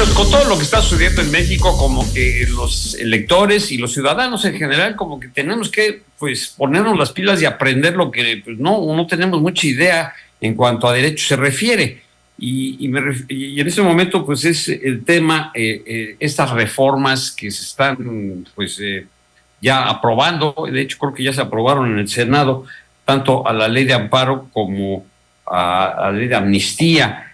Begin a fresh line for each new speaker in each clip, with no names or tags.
Bueno, con todo lo que está sucediendo en México, como que los electores y los ciudadanos en general, como que tenemos que, pues, ponernos las pilas y aprender lo que, pues, no tenemos mucha idea en cuanto a derecho se refiere. Y en este momento, pues, es el tema, estas reformas que se están, pues, ya aprobando. De hecho, creo que ya se aprobaron en el Senado, tanto a la ley de amparo como a la ley de amnistía.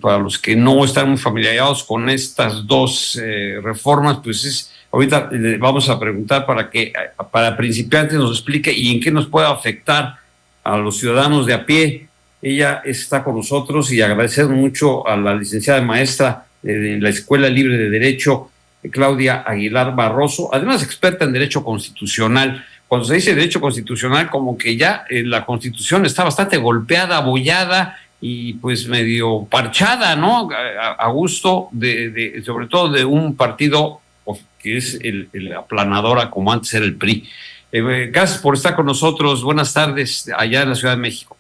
Para los que no están muy familiarizados con estas dos reformas, pues ahorita le vamos a preguntar para principiantes nos explique y en qué nos puede afectar a los ciudadanos de a pie. Ella está con nosotros y agradecer mucho a la licenciada maestra de la Escuela Libre de Derecho, Claudia Aguilar Barroso, además experta en Derecho Constitucional. Cuando se dice Derecho Constitucional, como que ya la Constitución está bastante golpeada, abollada y pues medio parchada, ¿no? A gusto sobre todo de un partido que es el aplanadora como antes era el PRI. Gracias por estar con nosotros. Buenas tardes allá en la Ciudad de México.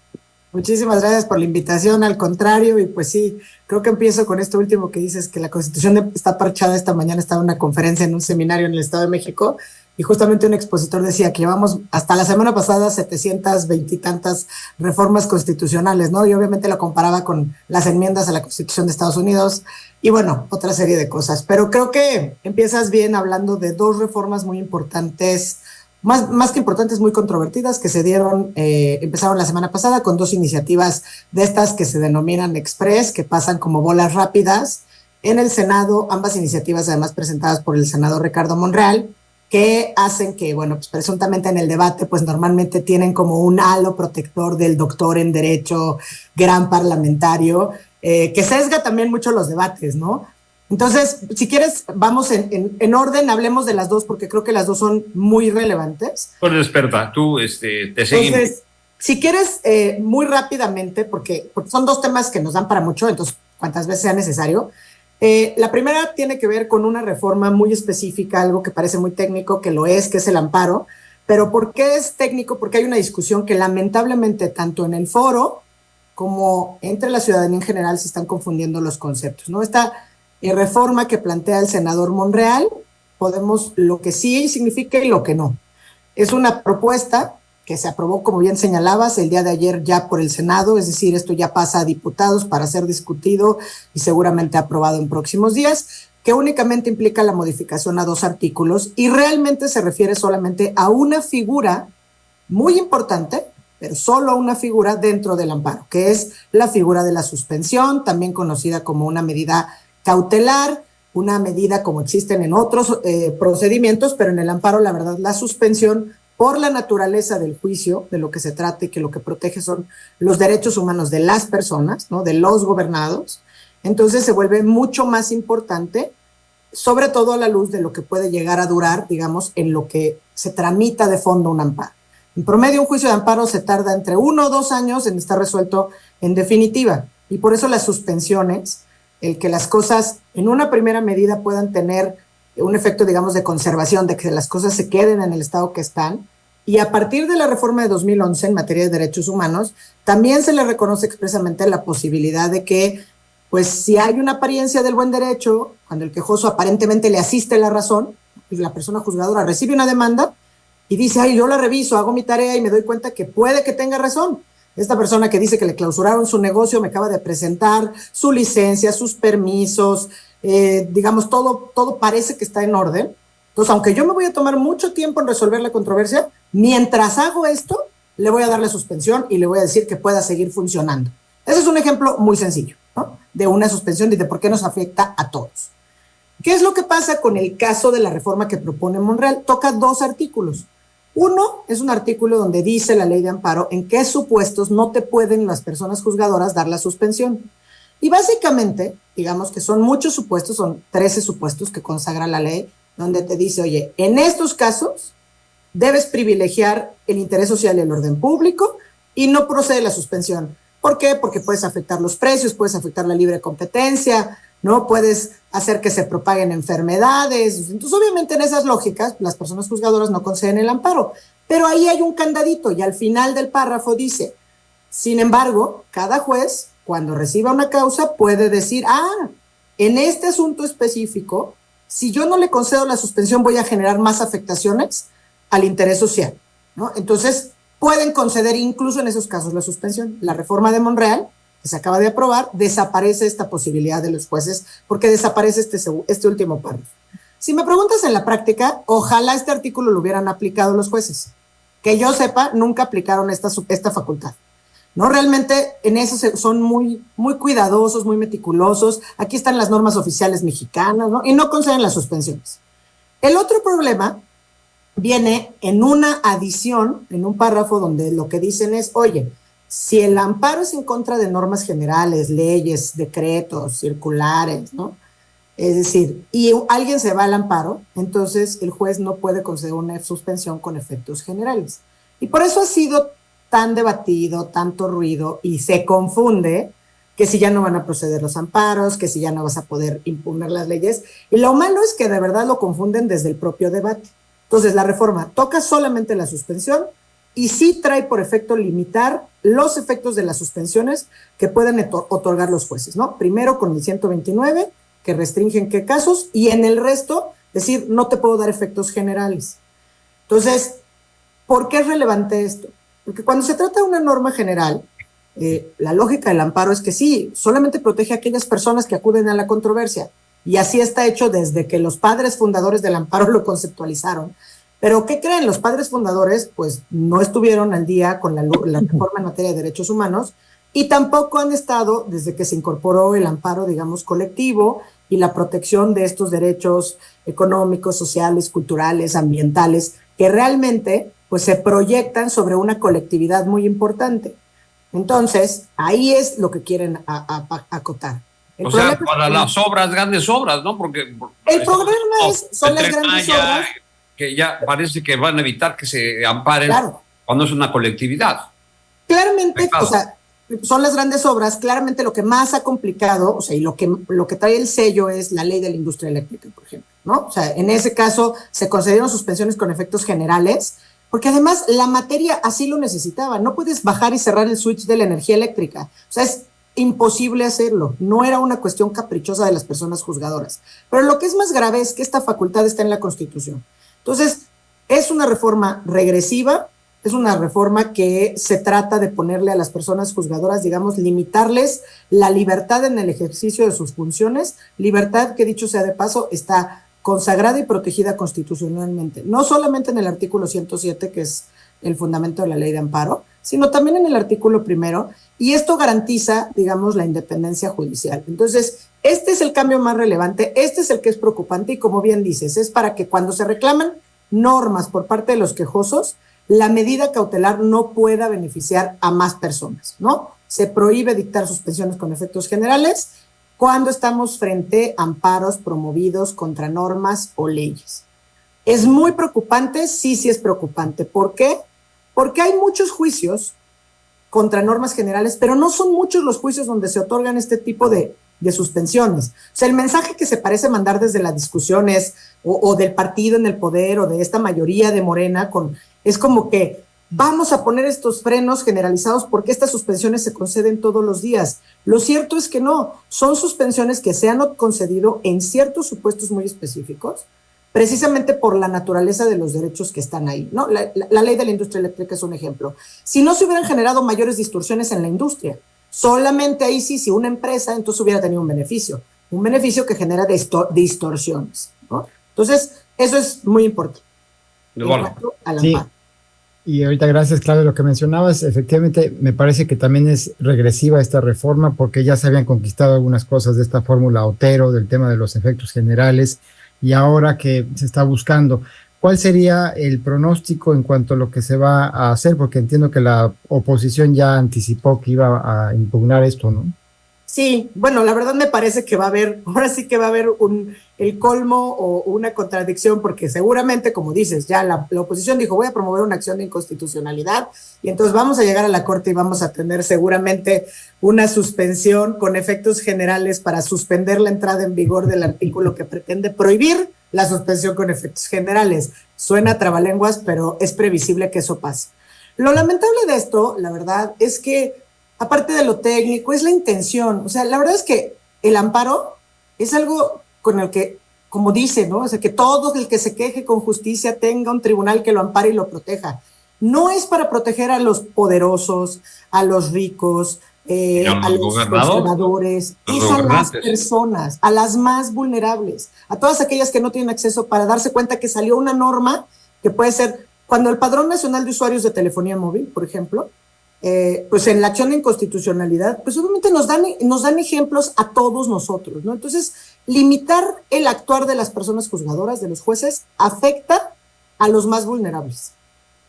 Muchísimas gracias por la invitación, al contrario, y pues sí, creo que empiezo con esto último que dices, que la Constitución está parchada. Esta mañana estaba en una conferencia en un seminario en el Estado de México, y justamente un expositor decía que llevamos hasta la semana pasada 720 y tantas reformas constitucionales, ¿no? Y obviamente lo comparaba con las enmiendas a la Constitución de Estados Unidos, y bueno, otra serie de cosas. Pero creo que empiezas bien hablando de dos reformas muy importantes, más que importantes, muy controvertidas, que se dieron, empezaron la semana pasada con dos iniciativas de estas que se denominan Express, que pasan como bolas rápidas en el Senado, ambas iniciativas además presentadas por el senador Ricardo Monreal, que hacen que, bueno, pues presuntamente en el debate, pues normalmente tienen como un halo protector del doctor en Derecho, gran parlamentario, que sesga también mucho los debates, ¿no? Entonces, si quieres, vamos en orden, hablemos de las dos, porque creo que las dos son muy relevantes.
Tú eres experta, tú te seguimos.
Entonces, si quieres, muy rápidamente, porque son dos temas que nos dan para mucho, entonces, cuantas veces sea necesario. La primera tiene que ver con una reforma muy específica, algo que parece muy técnico, que lo es, que es el amparo. Pero ¿por qué es técnico? Porque hay una discusión que lamentablemente tanto en el foro como entre la ciudadanía en general se están confundiendo los conceptos, ¿no? Esta reforma que plantea el senador Monreal, podemos lo que sí significa y lo que no. Es una propuesta que se aprobó, como bien señalabas, el día de ayer ya por el Senado, es decir, esto ya pasa a diputados para ser discutido y seguramente aprobado en próximos días, que únicamente implica la modificación a dos artículos y realmente se refiere solamente a una figura muy importante, pero solo una figura dentro del amparo, que es la figura de la suspensión, también conocida como una medida cautelar, una medida como existen en otros procedimientos, pero en el amparo, la verdad, la suspensión, por la naturaleza del juicio, de lo que se trata y que lo que protege son los derechos humanos de las personas, ¿no? De los gobernados, entonces se vuelve mucho más importante, sobre todo a la luz de lo que puede llegar a durar, digamos, en lo que se tramita de fondo un amparo. En promedio, un juicio de amparo se tarda entre 1 o 2 años en estar resuelto en definitiva, y por eso las suspensiones, el que las cosas en una primera medida puedan tener un efecto, digamos, de conservación, de que las cosas se queden en el estado que están, y a partir de la reforma de 2011 en materia de derechos humanos, también se le reconoce expresamente la posibilidad de que, pues, si hay una apariencia del buen derecho, cuando el quejoso aparentemente le asiste la razón, y la persona juzgadora recibe una demanda y dice, ay, yo la reviso, hago mi tarea y me doy cuenta que puede que tenga razón. Esta persona que dice que le clausuraron su negocio me acaba de presentar su licencia, sus permisos, digamos, todo parece que está en orden. Entonces, aunque yo me voy a tomar mucho tiempo en resolver la controversia, mientras hago esto, le voy a dar la suspensión y le voy a decir que pueda seguir funcionando. Ese es un ejemplo muy sencillo, ¿no? De una suspensión y de por qué nos afecta a todos. ¿Qué es lo que pasa con el caso de la reforma que propone Monreal? Toca dos artículos. Uno es un artículo donde dice la ley de amparo en qué supuestos no te pueden las personas juzgadoras dar la suspensión. Y básicamente, digamos que son muchos supuestos, son 13 supuestos que consagra la ley, donde te dice, oye, en estos casos debes privilegiar el interés social y el orden público y no procede la suspensión. ¿Por qué? Porque puedes afectar los precios, puedes afectar la libre competencia, ¿no? Puedes hacer que se propaguen enfermedades. Entonces, obviamente, en esas lógicas, las personas juzgadoras no conceden el amparo. Pero ahí hay un candadito y al final del párrafo dice, sin embargo, cada juez, cuando reciba una causa, puede decir, en este asunto específico, si yo no le concedo la suspensión, voy a generar más afectaciones al interés social, ¿no? Entonces, pueden conceder incluso en esos casos la suspensión. La reforma de Monreal, que se acaba de aprobar, desaparece esta posibilidad de los jueces porque desaparece este último párrafo. Si me preguntas en la práctica, ojalá este artículo lo hubieran aplicado los jueces. Que yo sepa, nunca aplicaron esta facultad. ¿No? Realmente en eso son muy, muy cuidadosos, muy meticulosos. Aquí están las normas oficiales mexicanas, ¿no? Y no conceden las suspensiones. El otro problema viene en una adición, en un párrafo donde lo que dicen es, oye, si el amparo es en contra de normas generales, leyes, decretos, circulares, ¿no? Es decir, y alguien se va al amparo, entonces el juez no puede conceder una suspensión con efectos generales. Y por eso ha sido tan debatido, tanto ruido, y se confunde que si ya no van a proceder los amparos, que si ya no vas a poder impugnar las leyes. Y lo malo es que de verdad lo confunden desde el propio debate. Entonces, la reforma toca solamente la suspensión y sí trae por efecto limitar los efectos de las suspensiones que pueden otorgar los jueces, ¿no? Primero con el 129, que restringen qué casos, y en el resto, decir, no te puedo dar efectos generales. Entonces, ¿por qué es relevante esto? Porque cuando se trata de una norma general, la lógica del amparo es que sí, solamente protege a aquellas personas que acuden a la controversia, y así está hecho desde que los padres fundadores del amparo lo conceptualizaron. Pero ¿qué creen? Los padres fundadores pues no estuvieron al día con la reforma en materia de derechos humanos y tampoco han estado desde que se incorporó el amparo, digamos, colectivo y la protección de estos derechos económicos, sociales, culturales, ambientales, que realmente pues se proyectan sobre una colectividad muy importante. Entonces, ahí es lo que quieren acotar.
O sea, para las obras, grandes obras, ¿no? Porque
el problema son las grandes obras
que ya parece que van a evitar que se amparen, claro, cuando es una colectividad.
Claramente, o sea, son las grandes obras, claramente lo que más ha complicado, o sea, y lo que trae el sello es la ley de la industria eléctrica, por ejemplo, ¿no? O sea, en ese caso se concedieron suspensiones con efectos generales, porque además la materia así lo necesitaba, no puedes bajar y cerrar el switch de la energía eléctrica, o sea, es imposible hacerlo, no era una cuestión caprichosa de las personas juzgadoras. Pero lo que es más grave es que esta facultad está en la Constitución. Entonces, es una reforma regresiva, es una reforma que se trata de ponerle a las personas juzgadoras, digamos, limitarles la libertad en el ejercicio de sus funciones, libertad que, dicho sea de paso, está consagrada y protegida constitucionalmente, no solamente en el artículo 107, que es el fundamento de la ley de amparo, sino también en el artículo 1, y esto garantiza, digamos, la independencia judicial. Entonces, este es el cambio más relevante, este es el que es preocupante, y como bien dices, es para que cuando se reclaman normas por parte de los quejosos, la medida cautelar no pueda beneficiar a más personas, ¿no? Se prohíbe dictar suspensiones con efectos generales cuando estamos frente a amparos promovidos contra normas o leyes. ¿Es muy preocupante? Sí, sí es preocupante. ¿Por qué? Porque hay muchos juicios contra normas generales, pero no son muchos los juicios donde se otorgan este tipo de suspensiones. O sea, el mensaje que se parece mandar desde las discusiones o del partido en el poder o de esta mayoría de Morena es como que vamos a poner estos frenos generalizados porque estas suspensiones se conceden todos los días. Lo cierto es que no, son suspensiones que se han concedido en ciertos supuestos muy específicos, precisamente por la naturaleza de los derechos que están ahí, ¿no? La ley de la industria eléctrica es un ejemplo. Si no se hubieran generado mayores distorsiones en la industria, solamente ahí sí, si una empresa, entonces hubiera tenido un beneficio que genera distorsiones, ¿no? Entonces, eso es muy importante.
Sí. Y ahorita, gracias, Claudio, lo que mencionabas, efectivamente, me parece que también es regresiva esta reforma porque ya se habían conquistado algunas cosas de esta fórmula Otero, del tema de los efectos generales, y ahora que se está buscando, ¿cuál sería el pronóstico en cuanto a lo que se va a hacer? Porque entiendo que la oposición ya anticipó que iba a impugnar esto, ¿no?
Sí, bueno, la verdad me parece que ahora sí que va a haber el colmo o una contradicción, porque seguramente, como dices, ya la oposición dijo, voy a promover una acción de inconstitucionalidad, y entonces vamos a llegar a la Corte y vamos a tener seguramente una suspensión con efectos generales para suspender la entrada en vigor del artículo que pretende prohibir la suspensión con efectos generales. Suena trabalenguas, pero es previsible que eso pase. Lo lamentable de esto, la verdad, es que aparte de lo técnico, es la intención. O sea, la verdad es que el amparo es algo con el que, como dice, ¿no? O sea, que todo el que se queje con justicia tenga un tribunal que lo ampare y lo proteja. No es para proteger a los poderosos, a los ricos, a los conservadores, es a las personas, a las más vulnerables, a todas aquellas que no tienen acceso, para darse cuenta que salió una norma que puede ser, cuando el Padrón Nacional de Usuarios de Telefonía Móvil, por ejemplo, pues en la acción de inconstitucionalidad, pues obviamente nos dan ejemplos a todos nosotros, ¿no? Entonces, limitar el actuar de las personas juzgadoras, de los jueces, afecta a los más vulnerables.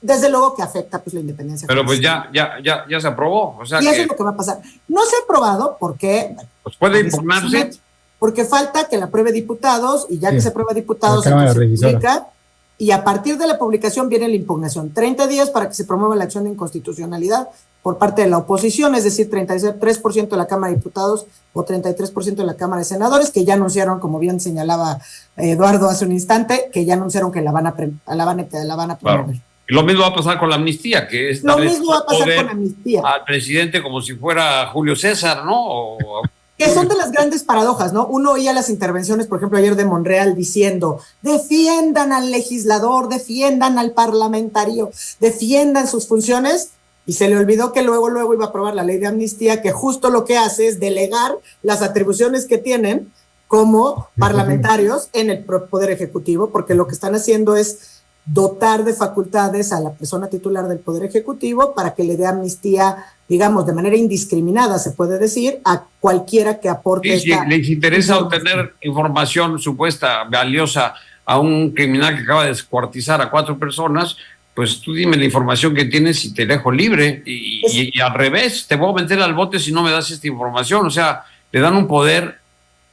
Desde luego que afecta pues la independencia.
Pero pues ya se aprobó. O sea,
y eso es lo que va a pasar. No se ha aprobado porque...
Pues puede impugnarse.
Porque falta que la apruebe diputados, y ya que se aprueba diputados, entonces se publica, y a partir de la publicación viene la impugnación. 30 días para que se promueva la acción de inconstitucionalidad por parte de la oposición, es decir, 33% de la Cámara de Diputados o 33% de la Cámara de Senadores, que ya anunciaron, como bien señalaba Eduardo hace un instante, que ya anunciaron que la van a promover.
Claro. Y lo mismo va a pasar con la amnistía, que es
lo mismo va a pasar con la amnistía.
Al presidente como si fuera Julio César, ¿no?
Que son de las grandes paradojas, ¿no? Uno oía las intervenciones, por ejemplo, ayer de Monreal diciendo, defiendan al legislador, defiendan al parlamentario, defiendan sus funciones, y se le olvidó que luego iba a aprobar la ley de amnistía, que justo lo que hace es delegar las atribuciones que tienen como parlamentarios en el Poder Ejecutivo, porque lo que están haciendo es dotar de facultades a la persona titular del Poder Ejecutivo para que le dé amnistía, digamos, de manera indiscriminada, se puede decir, a cualquiera que aporte.
Sí, si les interesa obtener información supuesta, valiosa, a un criminal que acaba de descuartizar a 4 personas, pues tú dime la información que tienes y te dejo libre. Y al revés, te voy a meter al bote si no me das esta información. O sea, le dan un poder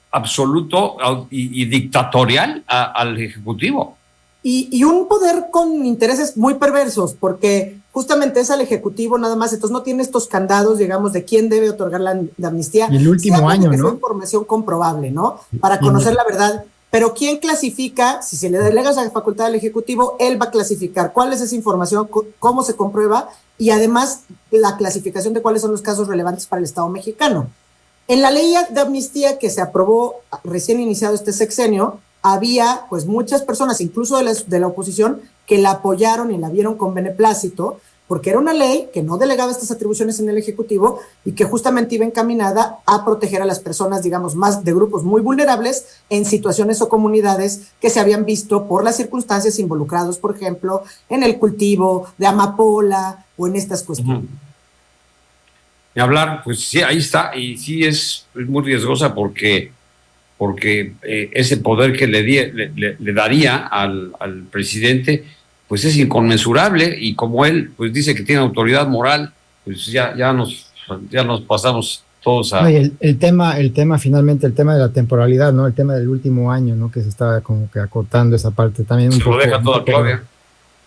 absoluto y dictatorial al Ejecutivo.
Y un poder con intereses muy perversos, porque justamente es al Ejecutivo nada más, entonces no tiene estos candados, digamos, de quién debe otorgar la amnistía.
Y el último año, ¿no?
Es información comprobable, ¿no? Para conocer la verdad. Pero ¿quién clasifica? Si se le delega esa facultad al Ejecutivo, él va a clasificar cuál es esa información, cómo se comprueba, y además la clasificación de cuáles son los casos relevantes para el Estado mexicano. En la ley de amnistía que se aprobó recién iniciado este sexenio, había pues muchas personas, incluso de la oposición, que la apoyaron y la vieron con beneplácito, porque era una ley que no delegaba estas atribuciones en el Ejecutivo y que justamente iba encaminada a proteger a las personas, digamos, más de grupos muy vulnerables en situaciones o comunidades que se habían visto por las circunstancias involucrados, por ejemplo, en el cultivo de amapola o en estas cuestiones.
Y hablar, pues sí, ahí está, y sí es muy riesgosa porque ese poder que le daría al presidente, pues es inconmensurable, y como él pues dice que tiene autoridad moral, pues ya nos pasamos todos a...
No, y el tema finalmente, el tema de la temporalidad, ¿no? El tema del último año, ¿no? Que se está como que acortando esa parte también.
Se lo deja todo a Claudia.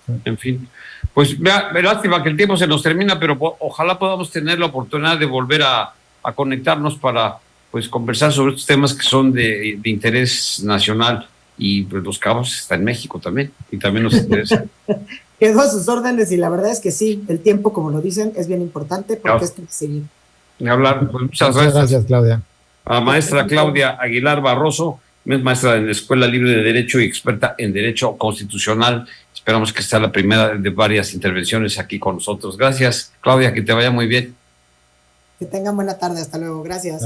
Sí. En fin. Pues me lástima que el tiempo se nos termina, pero ojalá podamos tener la oportunidad de volver a conectarnos para pues conversar sobre estos temas que son de interés nacional, y pues Los Cabos está en México también, y también nos interesa.
Quedó a sus órdenes, y la verdad es que sí, el tiempo, como lo dicen, es bien importante porque esto hay que seguir.
Hablar, pues muchas
gracias, Claudia.
A la maestra Claudia Aguilar Barroso, es maestra en la Escuela Libre de Derecho y experta en Derecho Constitucional. Esperamos que sea la primera de varias intervenciones aquí con nosotros. Gracias, Claudia, que te vaya muy bien.
Que tengan buena tarde, hasta luego, gracias.